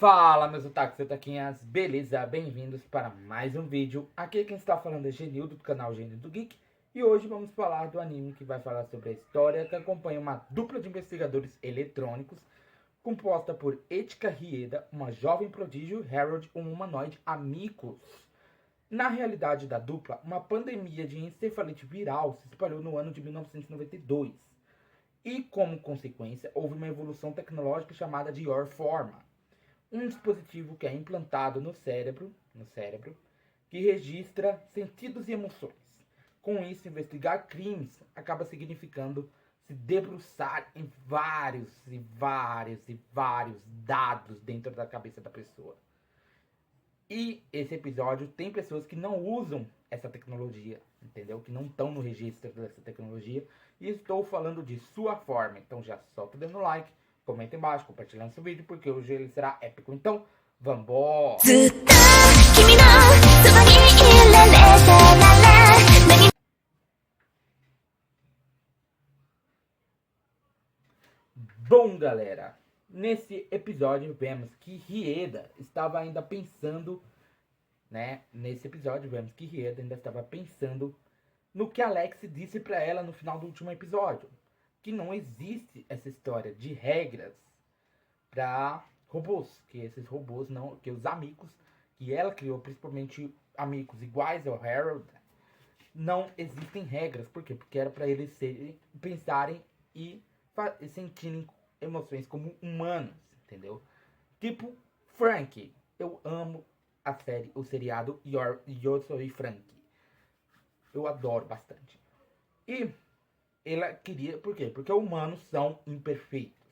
Fala, meus otakus e otaquinhas, beleza? Bem-vindos para mais um vídeo. Aqui quem está falando é Genildo, do canal Genildo Geek. E hoje vamos falar do anime que vai falar sobre a história que acompanha uma dupla de investigadores eletrônicos composta por Etika Rieda, uma jovem prodígio, Harold, um humanoide, amigos. Na realidade da dupla, uma pandemia de encefalite viral se espalhou no ano de 1992. E como consequência, houve uma evolução tecnológica chamada de Yorforma, um dispositivo que é implantado no cérebro, que registra sentidos e emoções. Com isso, investigar crimes acaba significando se debruçar em vários dados dentro da cabeça da pessoa. E esse episódio tem pessoas que não usam essa tecnologia, entendeu? Que não estão no registro dessa tecnologia. E estou falando de sua forma. Então já solta dando like, comenta embaixo, compartilhando esse vídeo, porque hoje ele será épico. Então, vambora! Bom, galera, nesse episódio vemos que Rieda estava ainda pensando, no que Alex disse pra ela no final do último episódio, que não existe essa história de regras para robôs, que esses robôs não, que os amigos que ela criou, principalmente amigos iguais ao Harold, não existem regras. Por quê? Porque era para eles pensarem e sentirem emoções como humanos, entendeu? Tipo Frank. Eu amo a série, o seriado Eu Sou Frank. Eu adoro bastante. E ela queria, por quê? Porque humanos são imperfeitos.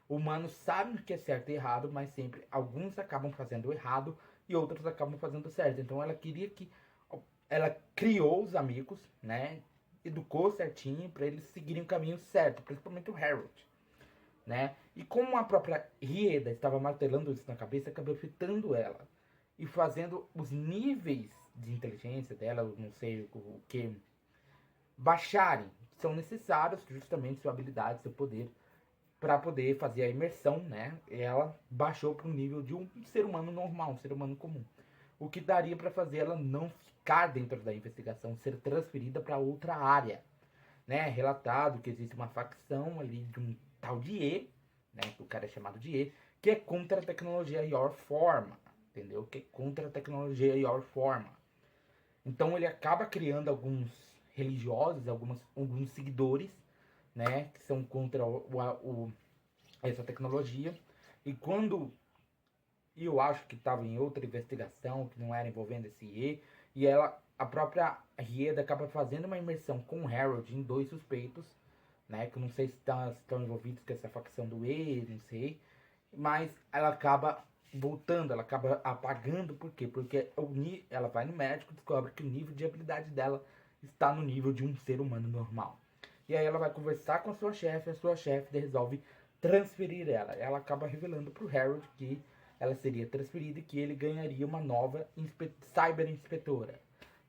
Humanos sabem o que é certo e errado, mas sempre alguns acabam fazendo errado e outros acabam fazendo certo. Então ela queria que ela criou os amigos, né? Educou certinho para eles seguirem o caminho certo, principalmente o Harold, né? E como a própria Rieda estava martelando isso na cabeça, acabou afetando ela e fazendo os níveis de inteligência dela, não sei o que, baixarem. São necessários justamente sua habilidade, seu poder, para poder fazer a imersão, né? Ela baixou para o nível de um ser humano normal, um ser humano comum. O que daria para fazer ela não ficar dentro da investigação, ser transferida para outra área, né? Relatado que existe uma facção ali de um tal de E, né? Que o cara é chamado de E, que é contra a tecnologia Yorforma, entendeu? Que é contra a tecnologia Yorforma. Então ele acaba criando alguns religiosos, alguns seguidores, né? Que são contra essa tecnologia. E quando eu acho que estava em outra investigação que não era envolvendo esse e a própria Rieda acaba fazendo uma imersão com o Harold em dois suspeitos, né? Que eu não sei se estão envolvidos com essa facção do não sei. Mas ela acaba voltando, ela acaba apagando, por quê? Porque ela vai no médico e descobre que o nível de habilidade dela está no nível de um ser humano normal. E aí ela vai conversar com a sua chefe resolve transferir ela. Ela acaba revelando pro Harold que ela seria transferida e que ele ganharia uma nova cyber inspetora,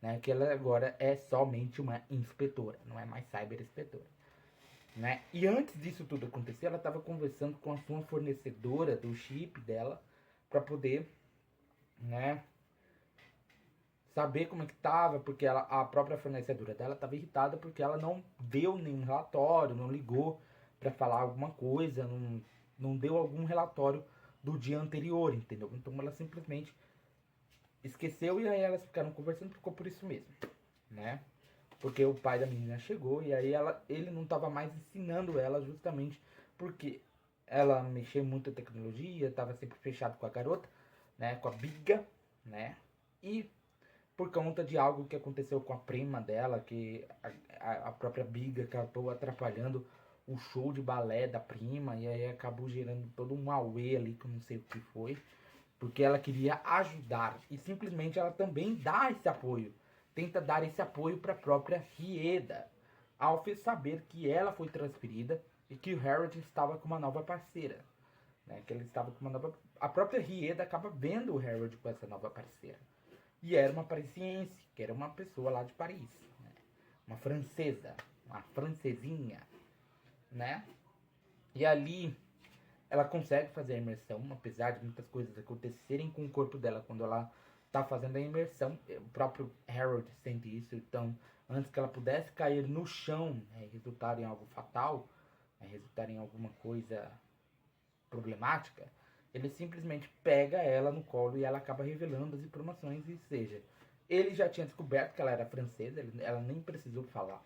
né? Que ela agora é somente uma inspetora, não é mais cyber inspetora, né? E antes disso tudo acontecer, ela estava conversando com a sua fornecedora do chip dela para poder, né, saber como é que tava, porque a própria fornecedora dela estava irritada porque ela não deu nenhum relatório, não ligou para falar alguma coisa, não deu algum relatório do dia anterior, entendeu? Então ela simplesmente esqueceu e aí elas ficaram conversando, ficou por isso mesmo, né? Porque o pai da menina chegou e aí ele não estava mais ensinando ela justamente porque ela mexia muito em tecnologia, estava sempre fechado com a garota, né, com a Biga, né? E por conta de algo que aconteceu com a prima dela, que a própria Biga acabou atrapalhando o show de balé da prima e aí acabou gerando todo um auê ali que eu não sei o que foi, porque ela queria ajudar e simplesmente ela também dá esse apoio, tenta dar esse apoio para a própria Rieda, ao saber que ela foi transferida e que o Harold estava com uma nova parceira, né? Que ele estava com uma nova, a própria Rieda acaba vendo o Harold com essa nova parceira e era uma parisiense, que era uma pessoa lá de Paris, né? Uma francesa, uma francesinha, né? E ali ela consegue fazer a imersão, apesar de muitas coisas acontecerem com o corpo dela quando ela tá fazendo a imersão. O próprio Harold sente isso, então antes que ela pudesse cair no chão, resultar em algo fatal, resultar em alguma coisa problemática, ele simplesmente pega ela no colo e ela acaba revelando as informações, e seja, ele já tinha descoberto que ela era francesa, ela nem precisou falar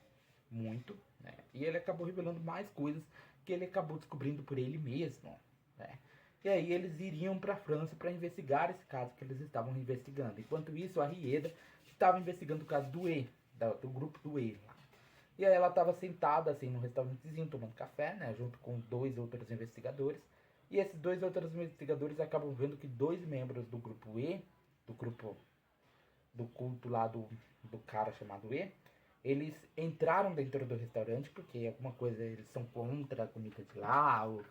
muito, né? E ele acabou revelando mais coisas que ele acabou descobrindo por ele mesmo, né? E aí eles iriam para a França para investigar esse caso que eles estavam investigando. Enquanto isso, a Rieda estava investigando o caso do E, do grupo do E lá. E aí ela estava sentada assim no restaurantezinho tomando café, né, junto com 2 outros investigadores. E esses 2 outros investigadores acabam vendo que 2 membros do grupo E, do grupo do culto lá do cara chamado E, eles entraram dentro do restaurante porque alguma coisa, eles são contra a comida de lá, ou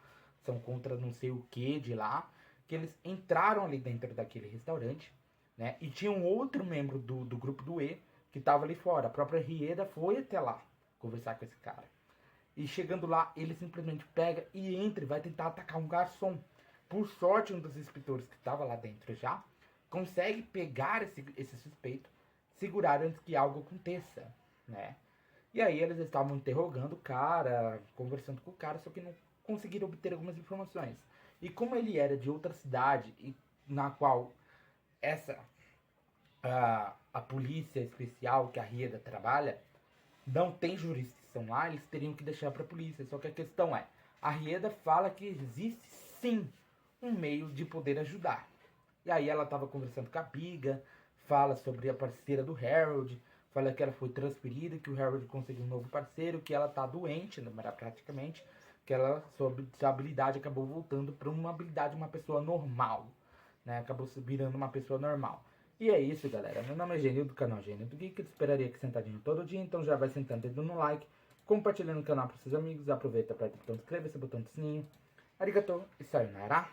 são contra não sei o que de lá, que eles entraram ali dentro daquele restaurante, né? E tinha um outro membro do grupo do E que estava ali fora. A própria Rieda foi até lá conversar com esse cara. E chegando lá, ele simplesmente pega e entra e vai tentar atacar um garçom. Por sorte, um dos inspetores que estava lá dentro já consegue pegar esse suspeito, segurar antes que algo aconteça, né? E aí eles estavam interrogando o cara, conversando com o cara, só que não conseguiram obter algumas informações. E como ele era de outra cidade, e na qual essa a polícia especial que a Rieda trabalha não tem jurisdição lá, eles teriam que deixar para a polícia. Só que a questão é, a Rieda fala que existe sim um meio de poder ajudar. E aí ela estava conversando com a Biga, fala sobre a parceira do Harold, fala que ela foi transferida, que o Harold conseguiu um novo parceiro, que ela tá doente, praticamente, que ela, sua habilidade acabou voltando para uma habilidade de uma pessoa normal, né? Acabou se virando uma pessoa normal. E é isso, galera. Meu nome é Genil, do canal Genil do Geek. Eu esperaria que sentadinho todo dia, então já vai sentando, dando no like, compartilhando o canal para seus amigos. Aproveita, aperta o botão de inscrever-se, botão do sininho. Arigatou e sayonara.